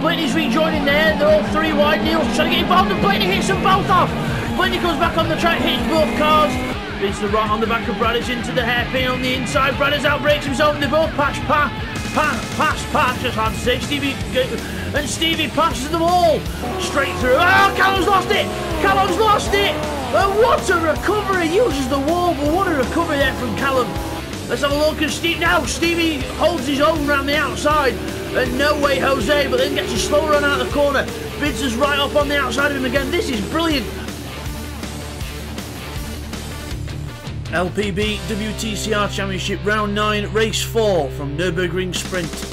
Blaney's rejoining there. They're all three wide. Neil's trying to get involved, and Blaney hits them both off. Blaney comes back on the track, hits both cars. It's the right on the back of Bradders into the hairpin on the inside. Bradders outbreaks himself, and they both pass, just hard to say. Stevie passes them all straight through. Oh, Callum's lost it! Callum's lost it! What a recovery! He uses the wall, but what a recovery there from Callum. Let's have a look at Steve. Now Stevie holds his own around the outside. And no way Jose, but then gets a slow run out of the corner. Bids us right up on the outside of him again. This is brilliant. LPB WTCR Championship Round 9, Race 4 from Nürburgring Sprint.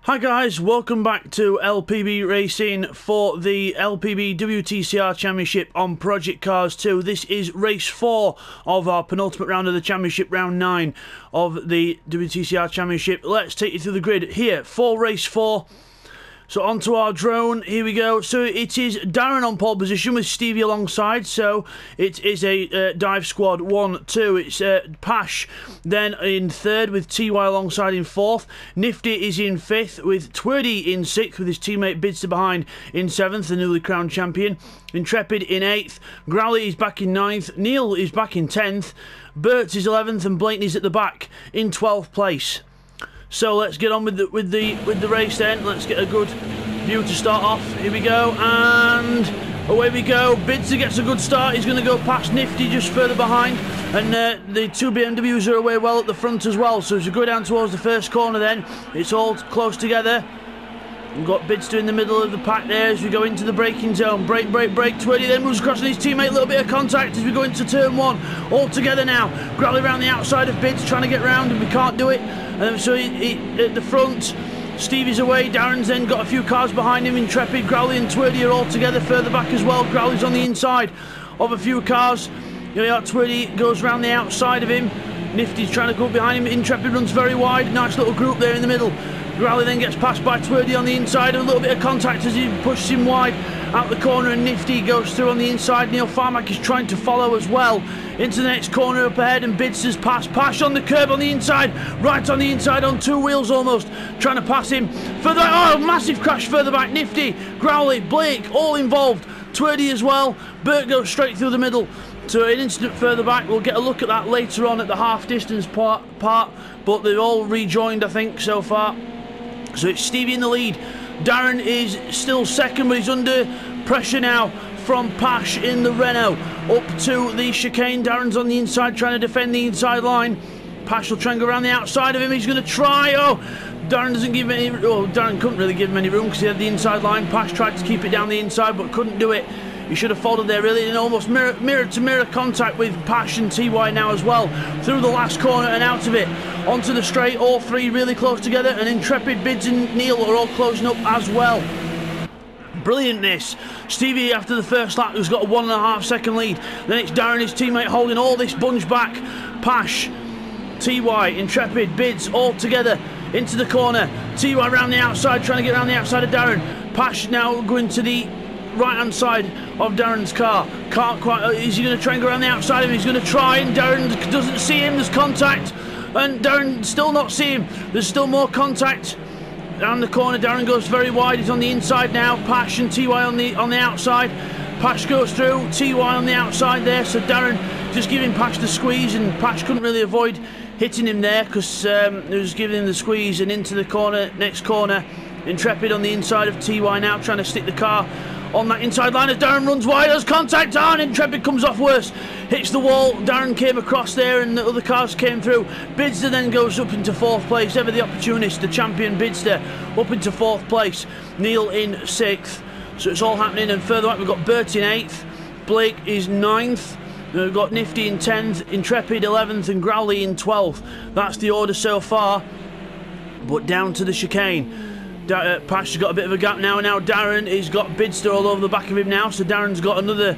Hi guys, welcome back to LPB Racing for the LPB WTCR Championship on Project Cars 2. This is race 4 of our penultimate round of the Championship, round 9 of the WTCR Championship. Let's take you through the grid here for race 4. So onto our drone, here we go. So it is Darren on pole position with Stevie alongside. So it is a dive squad 1-2. It's Pash then in third with TY alongside in fourth. Nifty is in fifth with Twerdy in sixth with his teammate Bidster behind in seventh, the newly crowned champion. Intrepid in eighth. Growley is back in ninth. Neil is back in 10th. Burt is 11th and Blakeney's at the back in 12th place. So let's get on with the race then. Let's get a good view to start off. Here we go, and away we go. Bidster gets a good start. He's going to go past Nifty just further behind, and the two BMWs are away well at the front as well. So as we go down towards the first corner then, it's all close together. We've got Bidster in the middle of the pack there as we go into the braking zone. Brake, Twerdy then moves across on his teammate. A little bit of contact as we go into turn 1. All together now. Growley around the outside of Bids, trying to get round, and we can't do it. So he at the front, Stevie's away. Darren's then got a few cars behind him. Intrepid, Growley and Twerdy are all together further back as well. Growley's on the inside of a few cars. Here we are, Twerdy goes around the outside of him. Nifty's trying to go behind him. Intrepid runs very wide. Nice little group there in the middle. Growley then gets passed by Twerdy on the inside. A little bit of contact as he pushes him wide out the corner, and Nifty goes through on the inside. Neil Farmack is trying to follow as well into the next corner up ahead, and Bidster's pass. Pash on the curb on the inside, right on the inside on two wheels almost, trying to pass him. Further, oh, massive crash further back. Nifty, Growley, Blake, all involved. Twerdy as well. Burt goes straight through the middle. So an instant further back. We'll get a look at that later on at the half distance part, but they've all rejoined, I think, so far. So it's Stevie in the lead. Darren is still second, but he's under pressure now from Pash in the Renault. Up to the chicane. Darren's on the inside trying to defend the inside line. Pash will try and go around the outside of him. He's going to try. Oh, Darren doesn't give him any. Oh, Darren couldn't really give him any room because he had the inside line. Pash tried to keep it down the inside but couldn't do it. He should have followed there really, and almost mirror-to-mirror contact with Pash and TY now as well. Through the last corner and out of it. Onto the straight, all three really close together, and Intrepid, Bids and Neil are all closing up as well. Brilliant this. Stevie after the first lap who's got a 1.5 second lead. Then it's Darren, his teammate, holding all this bunch back. Pash, TY, Intrepid, Bids all together into the corner. TY around the outside, trying to get around the outside of Darren. Pash now going to the right hand side of Darren's car. Can't quite. Is he going to try and go around the outside of him? He's going to try, and Darren doesn't see him. There's contact, and Darren still not see him. There's still more contact down the corner. Darren goes very wide. He's on the inside now. Pash and TY on the outside. Pash goes through. TY on the outside there. So Darren just giving Pash the squeeze, and Pash couldn't really avoid hitting him there because it was giving him the squeeze, and into the corner. Next corner. Intrepid on the inside of TY now, trying to stick the car on that inside line as Darren runs wide. There's contact on. Intrepid comes off worse, hits the wall. Darren came across there and the other cars came through. Bidster then goes up into 4th place. Ever the opportunist, the champion Bidster, up into 4th place. Neil in 6th. So it's all happening, and further up we've got Burt in 8th. Blake is 9th. We've got Nifty in 10th, Intrepid 11th and Growley in 12th. That's the order so far. But down to the chicane. Pash has got a bit of a gap now. Now Darren has got Bidster all over the back of him now. So Darren's got another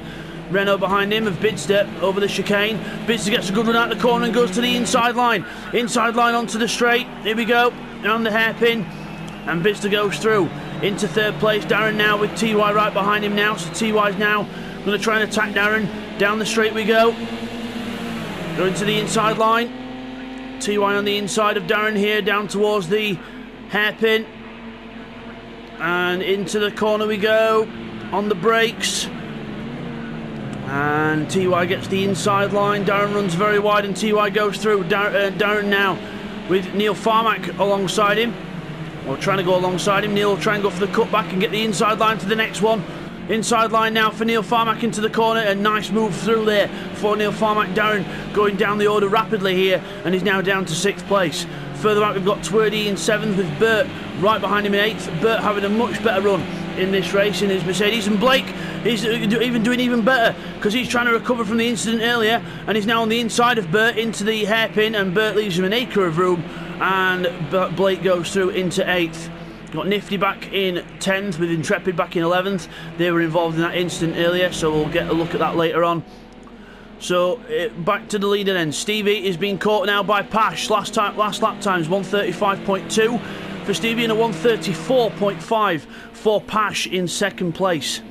Renault behind him of Bidster over the chicane. Bidster gets a good run out the corner and goes to the inside line. Inside line onto the straight. Here we go. On the hairpin. And Bidster goes through into 3rd place. Darren now with TY right behind him now. So TY's now going to try and attack Darren. Down the straight we go. Going to the inside line. TY on the inside of Darren here, down towards the hairpin. And into the corner we go, on the brakes. And TY gets the inside line. Darren runs very wide and TY goes through. Darren now with Neil Farmack alongside him. Or trying to go alongside him. Neil will try and go for the cutback and get the inside line to the next one. Inside line now for Neil Farmack into the corner. A nice move through there for Neil Farmack. Darren going down the order rapidly here, and he's now down to 6th place. Further back we've got Twerdy in 7th with Bert right behind him in 8th. Bert having a much better run in this race in his Mercedes, and Blake is doing even better because he's trying to recover from the incident earlier, and he's now on the inside of Bert into the hairpin, and Bert leaves him an acre of room, and Blake goes through into 8th. Got Nifty back in 10th with Intrepid back in 11th. They were involved in that incident earlier, so we'll get a look at that later on. So back to the leader then. Stevie is being caught now by Pash. Last lap times 135.2 for Stevie and a 134.5 for Pash in 2nd place.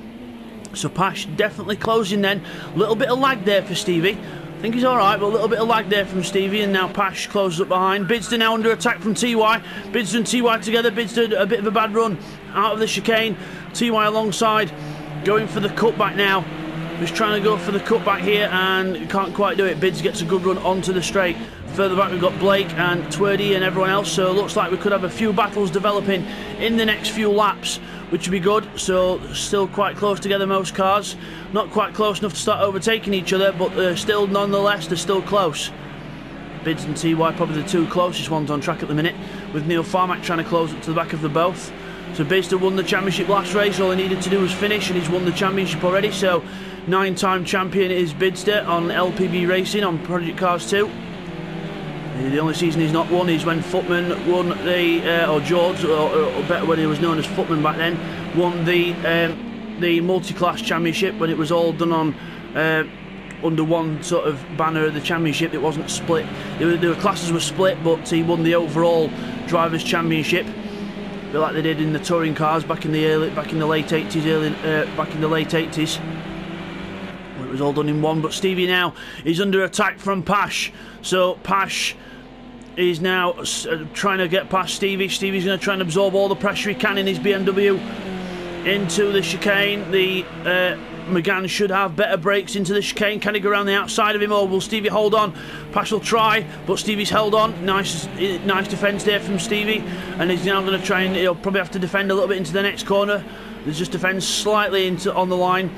So Pash definitely closing then. A little bit of lag there for Stevie. I think he's alright, but a little bit of lag there from Stevie, and now Pash closes up behind. Bidster now under attack from TY. Bidster and TY together. Bidster a bit of a bad run out of the chicane. TY alongside, going for the cutback now. Just trying to go for the cutback here and can't quite do it. Bids gets a good run onto the straight. Further back we've got Blake and Twerdy and everyone else, so it looks like we could have a few battles developing in the next few laps, which would be good. So still quite close together, most cars. Not quite close enough to start overtaking each other, but still nonetheless they're still close. Bids and TY probably the two closest ones on track at the minute, with Neil Farmack trying to close up to the back of the both. So Bidster won the championship last race. All he needed to do was finish, and he's won the championship already. So 9-time champion is Bidster on LPB Racing on Project Cars 2. The only season he's not won is when Footman won the, or George, or better when he was known as Footman back then, won the multi-class championship when it was all done on under one sort of banner of the championship. It wasn't split. The classes were split, but he won the overall drivers' championship, a bit like they did in the touring cars back in the late 80s. It was all done in one. But Stevie now is under attack from Pash. So Pash is now trying to get past Stevie. Stevie's going to try and absorb all the pressure he can in his BMW into the chicane. The McGann should have better brakes into the chicane. Can he go around the outside of him, or will Stevie hold on? Pash will try, but Stevie's held on. Nice defence there from Stevie, and he's now going to try and he'll probably have to defend a little bit into the next corner. There's just defends slightly on the line.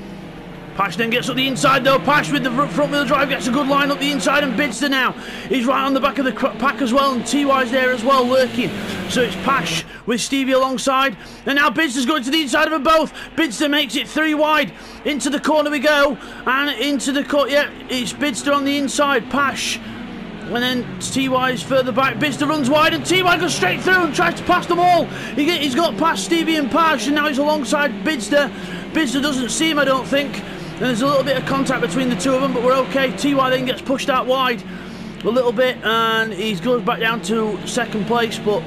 Pash then gets up the inside though. Pash with the front wheel drive gets a good line up the inside, and Bidster now. He's right on the back of the pack as well, and TY's there as well lurking. So it's Pash with Stevie alongside, and now Bidster's going to the inside of them both. Bidster makes it 3 wide. Into the corner we go, and into the corner. Yeah, it's Bidster on the inside. Pash. And then TY is further back. Bidster runs wide, and TY goes straight through and tries to pass them all. He's got past Stevie and Pash, and now he's alongside Bidster. Bidster doesn't see him, I don't think. And there's a little bit of contact between the two of them, but we're okay. TY then gets pushed out wide a little bit, and he goes back down to 2nd place, but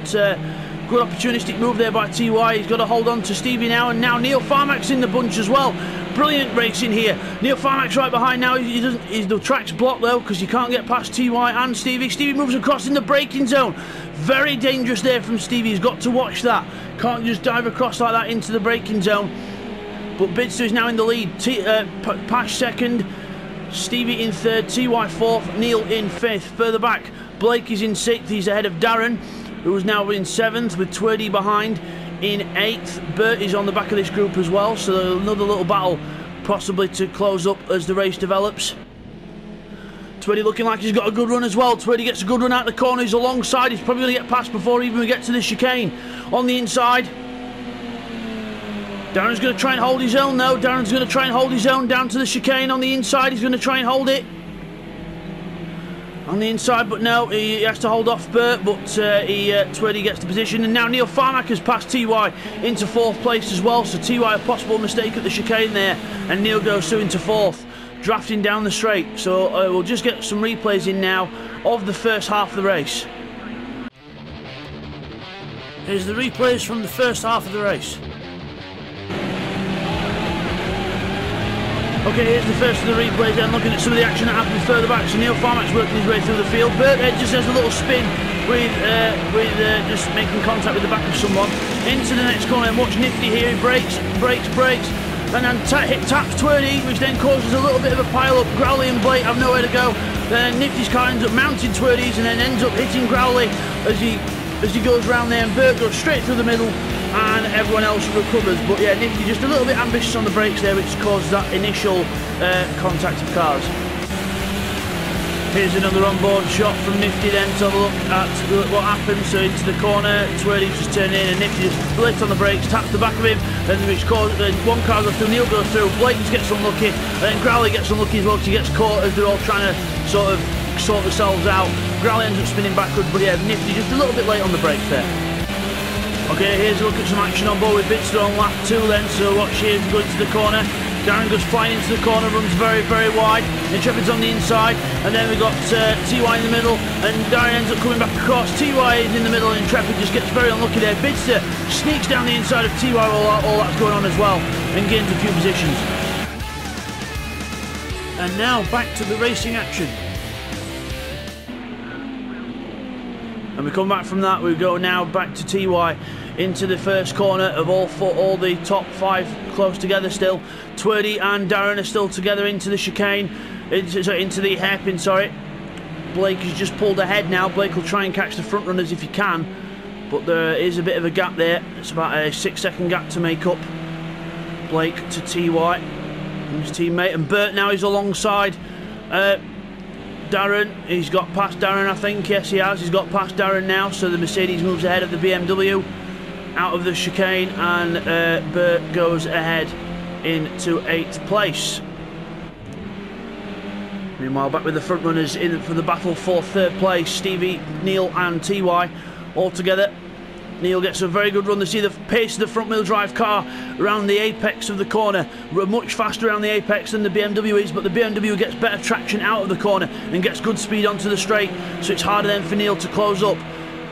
good opportunistic move there by TY. He's got to hold on to Stevie now, and now Neil Farmack's in the bunch as well. Brilliant racing here. Neil Farmack's right behind now. The track's blocked though, because you can't get past TY and Stevie. Stevie moves across in the braking zone. Very dangerous there from Stevie. He's got to watch that. Can't just dive across like that into the braking zone. But Bidster is now in the lead. Pash 2nd, Stevie in 3rd, TY 4th, Neil in 5th. Further back, Blake is in 6th. He's ahead of Darren, who is now in 7th, with Twerdy behind in 8th. Bert is on the back of this group as well, so another little battle possibly to close up as the race develops. Twerdy looking like he's got a good run as well. Twerdy gets a good run out the corner. He's alongside. He's probably going to get past before even we get to the chicane. On the inside, Darren's going to try and hold his own though. Darren's going to try and hold his own down to the chicane on the inside. He's going to try and hold it on the inside, but no, he has to hold off Bert, but Twerdy gets the position, and now Neil Farmack has passed TY into 4th place as well, so TY a possible mistake at the chicane there, and Neil goes through into 4th, drafting down the straight. So we'll just get some replays in now of the first half of the race. Here's the replays from the first half of the race. Okay, here's the first of the replays then, looking at some of the action that happened further back. So Neil Farmack's working his way through the field. Burt just has a little spin with just making contact with the back of someone. Into the next corner, and watch Nifty here, he brakes, and then taps Twerdy, which then causes a little bit of a pile-up. Growley and Blake have nowhere to go. Then Nifty's car ends up mounting Twerdy's and then ends up hitting Growley as he goes round there, and Burt goes straight through the middle, and everyone else recovers. But yeah, Nifty just a little bit ambitious on the brakes there, which caused that initial contact of cars. Here's another onboard shot from Nifty then to have a look at what happened. So into the corner, Twerdy's just turned in, and Nifty just blitzed on the brakes, taps the back of him, and which caused one car goes through, Neil goes through, Blake gets unlucky, and then Growley gets unlucky as well because he gets caught as they're all trying to sort themselves out. Growley ends up spinning backwards, but yeah, Nifty just a little bit late on the brakes there. Okay, here's a look at some action on board with Wtcr on lap 2 then. So watch here, going to the corner. Darren goes flying into the corner, runs very, very wide. Intrepid's on the inside, and then we've got TY in the middle, and Darren ends up coming back across. TY is in the middle, and Intrepid just gets very unlucky there. Wtcr sneaks down the inside of TY while all that's going on as well, and gains a few positions. And now back to the racing action. And we come back from that, we go now back to TY into the first corner of all the top 5 close together still. Twerdy and Darren are still together into the chicane, into the hairpin, sorry. Blake has just pulled ahead now. Blake will try and catch the front runners if he can, but there is a bit of a gap there. It's about a 6-second gap to make up. Blake to TY, and his teammate, and Burt now is alongside Darren. He's got past Darren, I think. Yes, he has. He's got past Darren now, so the Mercedes moves ahead of the BMW out of the chicane, and Burt goes ahead into 8th place. Meanwhile, back with the front runners in for the battle for 3rd place, Stevie, Neil and TY all together. Neil gets a very good run to see the pace of the front wheel drive car around the apex of the corner. We're much faster around the apex than the BMW is, but the BMW gets better traction out of the corner and gets good speed onto the straight, so it's harder then for Neil to close up.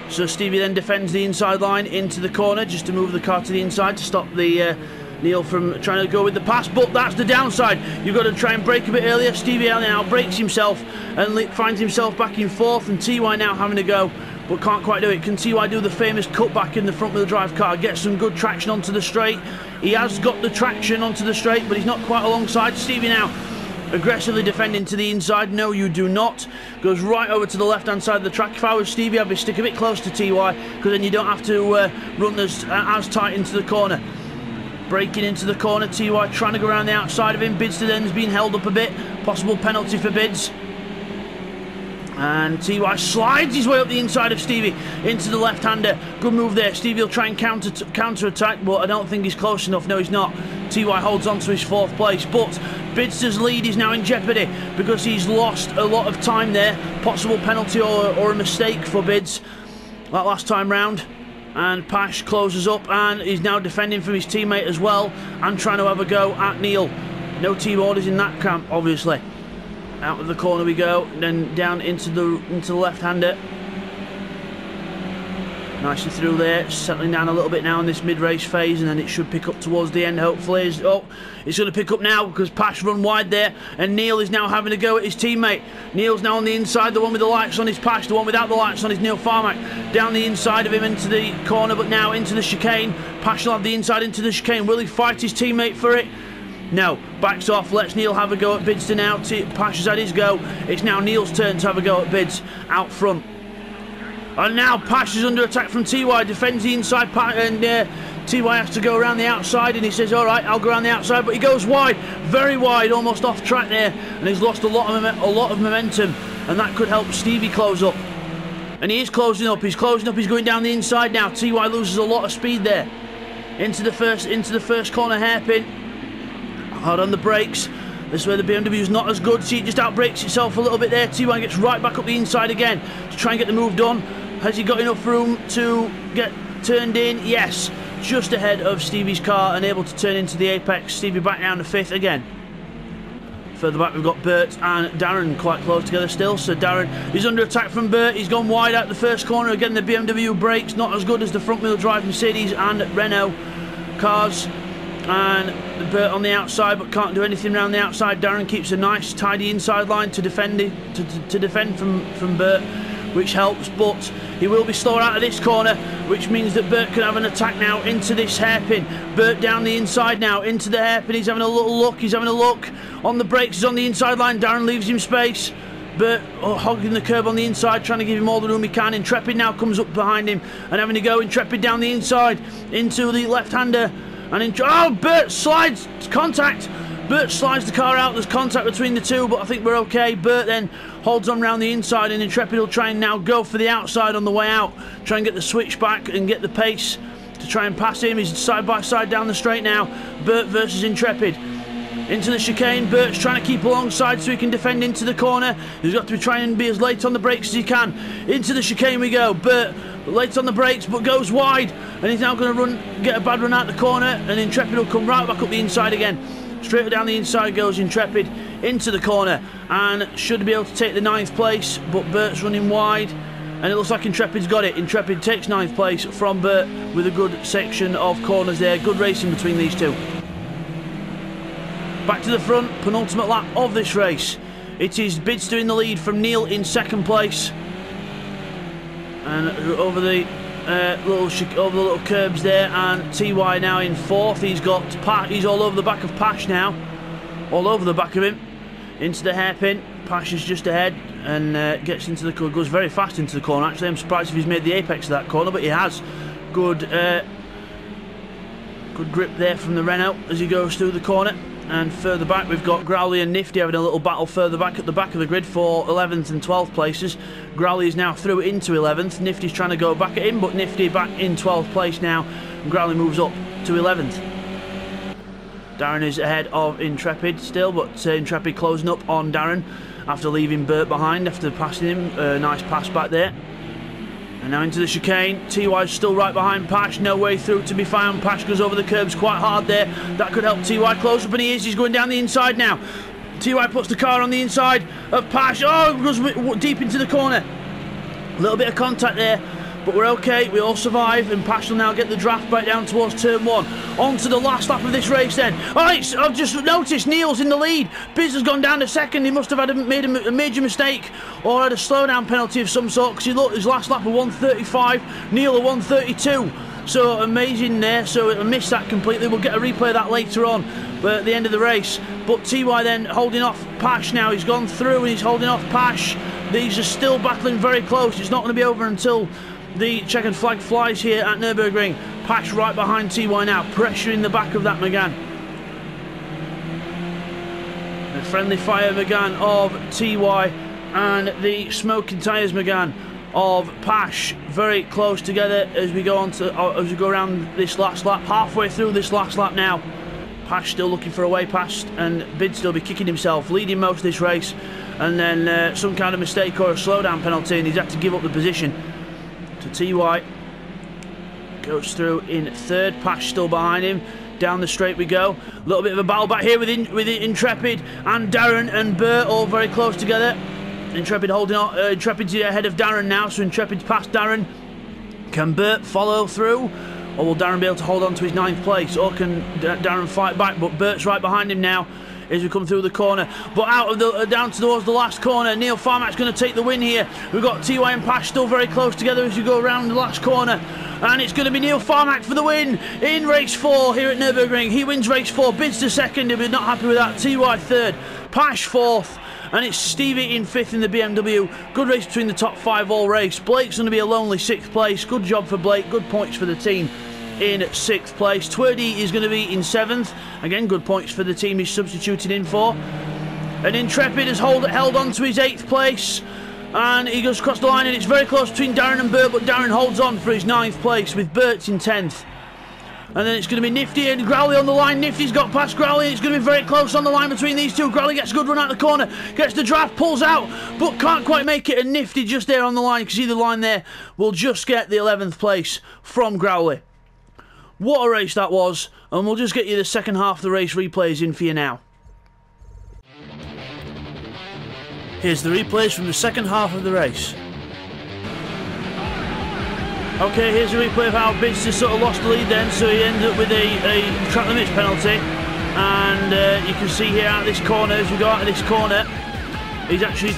So Stevie then defends the inside line into the corner just to move the car to the inside to stop the Neil from trying to go with the pass, but that's the downside. You've got to try and brake a bit earlier. Stevie now brakes himself and finds himself back in 4th, and TY now having to go, but can't quite do it. Can TY do the famous cutback in the front wheel drive car, get some good traction onto the straight? He has got the traction onto the straight, but he's not quite alongside. Stevie now aggressively defending to the inside. No, you do not. Goes right over to the left hand side of the track. If I was Stevie, I'd be stick a bit close to TY, because then you don't have to run as tight into the corner. Breaking into the corner, TY trying to go around the outside of him. Bids to then has been held up a bit. Possible penalty for Bids. And TY slides his way up the inside of Stevie into the left-hander. Good move there. Stevie will try and counter-attack, but I don't think he's close enough. No, he's not. TY holds on to his 4th place, but Bids's lead is now in jeopardy because he's lost a lot of time there. Possible penalty or a mistake for Bids that last time round. And Pash closes up, and he's now defending from his teammate as well and trying to have a go at Neil. No team orders in that camp, obviously. Out of the corner we go, then down into the left-hander. Nicely through there, settling down a little bit now in this mid-race phase, and then it should pick up towards the end, hopefully. Oh, it's going to pick up now because Pash run wide there, and Neil is now having a go at his teammate. Neil's now on the inside, the one with the lights on his Pash, the one without the lights on is Neil Farmack. Down the inside of him into the corner, but now into the chicane. Pash will have the inside into the chicane. Will he fight his teammate for it? No, backs off, lets Neil have a go at Bids now. Pash has had his go. It's now Neil's turn to have a go at Bids out front. And now Pash is under attack from TY, defends the inside, and TY has to go around the outside, and he says, alright, I'll go around the outside, but he goes wide, very wide, almost off track there, and he's lost a lot of momentum, and that could help Stevie close up. And he is closing up, he's going down the inside now. TY loses a lot of speed there. Into the first corner hairpin. Hard on the brakes. This is where the BMW is not as good. See, it just outbrakes itself a little bit there. TY gets right back up the inside again to try and get the move done. Has he got enough room to get turned in? Yes. Just ahead of Stevie's car and able to turn into the apex. Stevie back down to 5th again. Further back we've got Burt and Darren quite close together still. So Darren is under attack from Burt. He's gone wide out the first corner. Again, the BMW brakes not as good as the front wheel drive Mercedes and Renault cars. and Bert on the outside, but can't do anything around the outside. Darren keeps a nice tidy inside line to defend it, to defend from Bert, which helps, but he will be slower out of this corner, which means that Bert can have an attack now into this hairpin. Bert down the inside now into the hairpin. He's having a little look. He's having a look on the brakes. He's on the inside line. Darren leaves him space. Bert hogging the curb on the inside, trying to give him all the room he can. Intrepid now comes up behind him and having to go. Intrepid down the inside into the left-hander. And Bert slides, contact. Bert slides the car out. There's contact between the two, but I think we're okay. Bert then holds on round the inside, and Intrepid will try and now go for the outside on the way out. Try and get the switch back and get the pace to try and pass him. He's side by side down the straight now. Bert versus Intrepid. Into the chicane. Bert's trying to keep alongside so he can defend into the corner. He's got to be trying to be as late on the brakes as he can. Into the chicane we go. Bert late on the brakes but goes wide, and he's now going to get a bad run out the corner, and Intrepid will come right back up the inside again. Straight down the inside goes Intrepid into the corner and should be able to take the 9th place, but Bert's running wide and it looks like Intrepid's got it. Intrepid takes 9th place from Bert with a good section of corners there. Good racing between these two. Back to the front, penultimate lap of this race. It is Bidster in the lead from Neil in 2nd place. And over the little curbs there, and TY now in 4th. He's all over the back of Pash now. All over the back of him. Into the hairpin. Pash is just ahead and gets into the corner. Goes very fast into the corner. Actually, I'm surprised if he's made the apex of that corner, but he has. Good grip there from the Renault as he goes through the corner. And further back we've got Growley and Nifty having a little battle further back at the back of the grid for 11th and 12th places. Growley is now through into 11th. Nifty's trying to go back at him, but Nifty back in 12th place now. And Growley moves up to 11th. Darren is ahead of Intrepid still, but Intrepid closing up on Darren after leaving Bert behind after passing him. Nice pass back there. And now into the chicane. TY's still right behind Pash. No way through to be found. Pash goes over the curbs quite hard there. That could help TY close up, and he is. He's going down the inside now. TY puts the car on the inside of Pash. Oh, goes deep into the corner. A little bit of contact there, but we're okay. We all survive, and Pash will now get the draft back down towards turn 1. On to the last lap of this race then. Oh, I've just noticed Neil's in the lead. Biz has gone down to 2nd. He must have made a major mistake or had a slowdown penalty of some sort, because he looked his last lap of 1:35. Neil a 1:32. So amazing there. So I missed that completely. We'll get a replay of that later on, but at the end of the race. But TY then holding off Pash now. He's gone through and he's holding off Pash. These are still battling very close. It's not going to be over until the checkered flag flies here at Nürburgring. Pash right behind TY now, pressuring the back of that Megane. The friendly fire Megane of TY and the smoking tyres Megane of Pash very close together as we go on to as we go around this last lap. Halfway through this last lap now. Pash still looking for a way past, and Bid still be kicking himself, leading most of this race, and then some kind of mistake or a slowdown penalty, and he's had to give up the position to TY. Goes through in 3rd. Pash still behind him. Down the straight we go. A little bit of a battle back here with Intrepid and Darren and Bert all very close together. Intrepid holding on. Intrepid's ahead of Darren now, so Intrepid's past Darren. Can Bert follow through, or will Darren be able to hold on to his 9th place, or can Darren fight back? But Bert's right behind him now as we come through the corner, but out of the down towards the last corner. Neil Farmack's going to take the win here. We've got TY and Pash still very close together as we go around the last corner, and it's going to be Neil Farmack for the win in race 4 here at Nürburgring. He wins race 4. Bids to 2nd. He'll be not happy with that. TY 3rd, Pash 4th, and it's Stevie in 5th in the BMW. Good race between the top 5 all race. Blake's going to be a lonely 6th place. Good job for Blake. Good points for the team in 6th place. Twerdy is going to be in 7th. Again, good points for the team he's substituted in for. And Intrepid has held on to his 8th place, and he goes across the line, and it's very close between Darren and Bert, but Darren holds on for his 9th place with Bert in 10th. And then it's going to be Nifty and Growley on the line. Nifty's got past Growley. It's going to be very close on the line between these two. Growley gets a good run out the corner, gets the draft, pulls out, but can't quite make it. And Nifty just there on the line. You can see the line there. Will just get the 11th place from Growley. What a race that was. And we'll just get you the second half of the race replays in for you now. Here's the replays from the second half of the race. Okay, here's a replay of how Bidster sort of lost the lead then, so he ended up with a track limits penalty. And you can see here out of this corner, as we go out of this corner, he's actually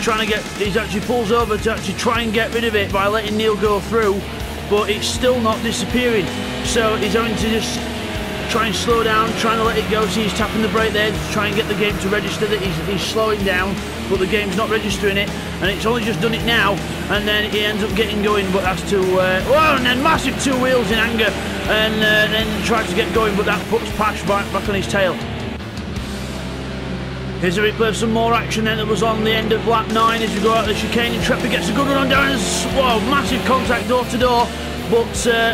pulls over to actually try and get rid of it by letting Neil go through, but it's still not disappearing. So he's having to just try and slow down, trying to let it go. See, he's tapping the brake there to try and get the game to register that he's slowing down, but the game's not registering it, and it's only just done it now, and then he ends up getting going, but has to, whoa, and then massive two wheels in anger, and then tries to get going, but that puts Pash back on his tail. Here's a replay of some more action then that was on the end of lap 9 as we go out the chicane. Intrepid gets a good run on Darren's, whoa, massive contact door to door, but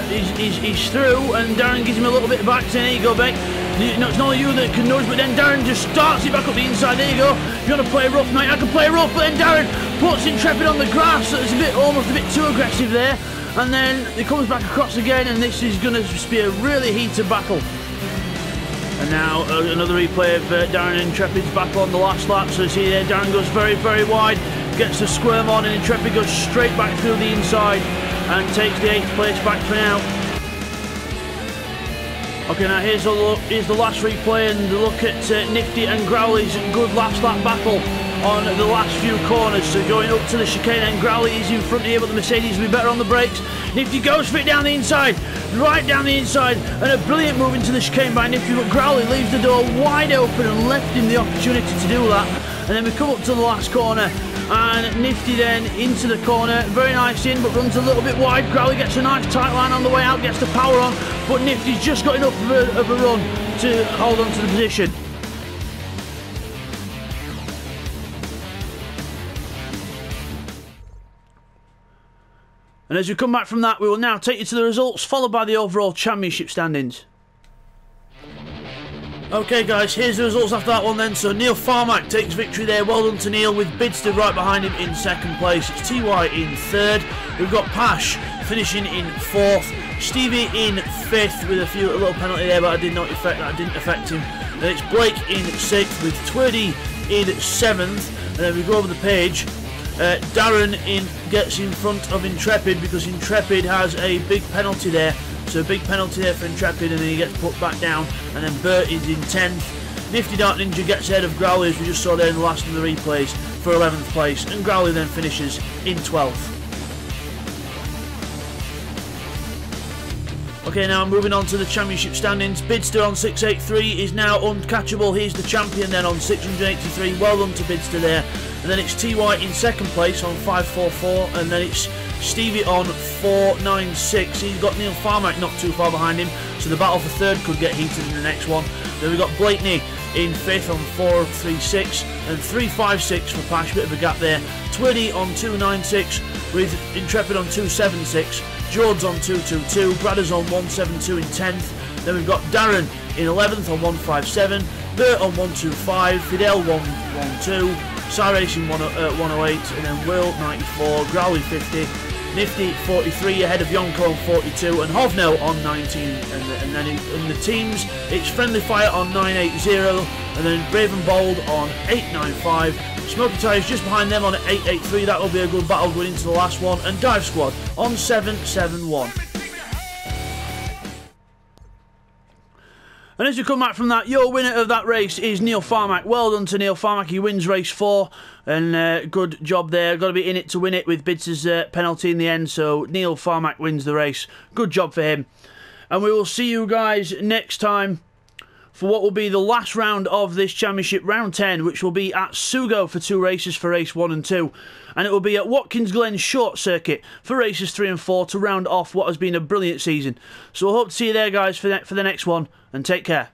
he's through, and Darren gives him a little bit back, saying, here you go, mate. It's not only you that can nudge, but then Darren just starts it back up the inside. There you go. If you want to play rough, mate, I can play rough, but then Darren puts Intrepid on the grass. So it's almost a bit too aggressive there, and then he comes back across again, and this is going to just be a really heated battle. And now another replay of Darren and Intrepid's battle on the last lap. So you see there, Darren goes very, very wide, gets the squirm on, and Intrepid goes straight back through the inside and takes the 8th place back for now. Okay, now here's the last replay and the look at Nifty and Growley's good last lap battle on the last few corners. So going up to the chicane, and Growley is in front here, but the Mercedes will be better on the brakes. Nifty goes for it down the inside, right down the inside, and a brilliant move into the chicane by Nifty, but Growley leaves the door wide open and left him the opportunity to do that. And then we come up to the last corner, and Nifty then into the corner, very nice in, but runs a little bit wide. Growley gets a nice tight line on the way out, gets the power on, but Nifty's just got enough of a run to hold on to the position. And as we come back from that, we will now take you to the results, followed by the overall championship standings. Okay guys, here's the results after that one then. So Neil Farmack takes victory there, well done to Neil, with Bidster right behind him in 2nd place. It's TY in 3rd, we've got Pash finishing in 4th, Stevie in 5th with a little penalty there, but that didn't affect him. Then it's Blake in 6th with Twirdy in 7th, and then we go over the page. Darren gets in front of Intrepid because Intrepid has a big penalty there. So a big penalty there for Intrepid, and then he gets put back down, and then Bert is in 10th. Nifty Dark Ninja gets ahead of Growley, as we just saw there in the last of the replays, for 11th place, and Growley then finishes in 12th. Okay, now moving on to the championship standings. Bidster on 683 is now uncatchable. He's the champion then on 683. Well done to Bidster there. And then it's TY in 2nd place on 544, and then it's Stevie on 496. He's got Neil Farmack not too far behind him, so the battle for 3rd could get heated in the next one. Then we've got Blakeney in 5th on 436, and 356 for Pash, bit of a gap there. Twiddy on 296 with Intrepid on 276. George on 222, Bradders on 172 in 10th. Then we've got Darren in 11th on 157, Bert on 125, Fidel 112, Star Racing 108, and then Will 94, Growley 50, Nifty 43 ahead of Yonko on 42, and Hovno on 19. And then in the teams, it's Friendly Fire on 980, and then Brave and Bold on 895. Smoky Tires just behind them on 883. That will be a good battle going into the last one. And Dive Squad on 771. And as you come back from that, your winner of that race is Neil Farmack. Well done to Neil Farmack. He wins race 4, and good job there. Got to be in it to win it with Bidster's penalty in the end. So Neil Farmack wins the race. Good job for him. And we will see you guys next time for what will be the last round of this championship, round 10, which will be at Sugo for 2 races for race 1 and 2. And it will be at Watkins Glen Short Circuit for races 3 and 4 to round off what has been a brilliant season. So I hope to see you there, guys, for the next one, and take care.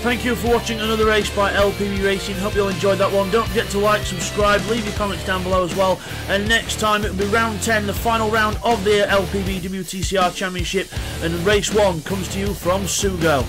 Thank you for watching another race by LPB Racing. Hope you all enjoyed that one. Don't forget to like, subscribe, leave your comments down below as well. And next time it will be round 10, the final round of the LPB WTCR Championship. And race 1 comes to you from Sugo.